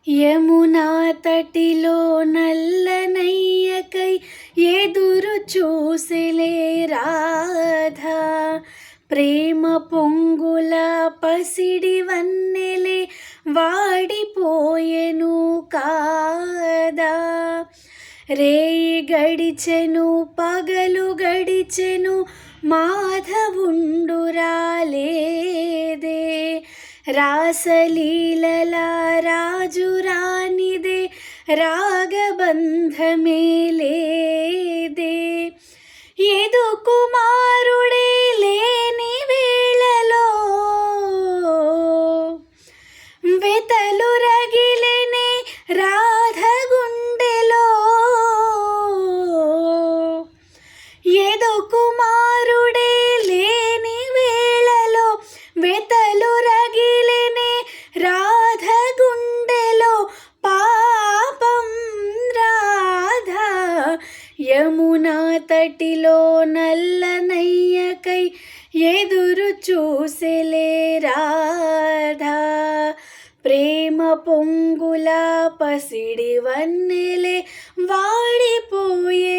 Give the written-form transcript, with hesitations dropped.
యమునా తటిలో నల్లనయ్యకై ఎదురు చూసిలే రాధా. ప్రేమ పొంగుల పసిడి వన్నెలే వాడిపోయెను కాదా. రేయి గడిచెను పగలు గడిచెను మాధవుండు రాలేదే. రాసలీలల రాజు రానిదే రాగబంధమే లేదే. ఏదో కుమారుడే లేని వేళలో వెతలు రగిలెనే రాధ గుండెలో. ఏదో కుమారుడే లేని వేళలో వెతలు రగిలెనే రాధ గుండెలో. పాపం రాధా యమునా తటిలో నల్లనయ్యకై ఎదురు చూసిలే రాధా. ప్రేమ పొంగుల పసిడి వన్నెలే వాడిపోయే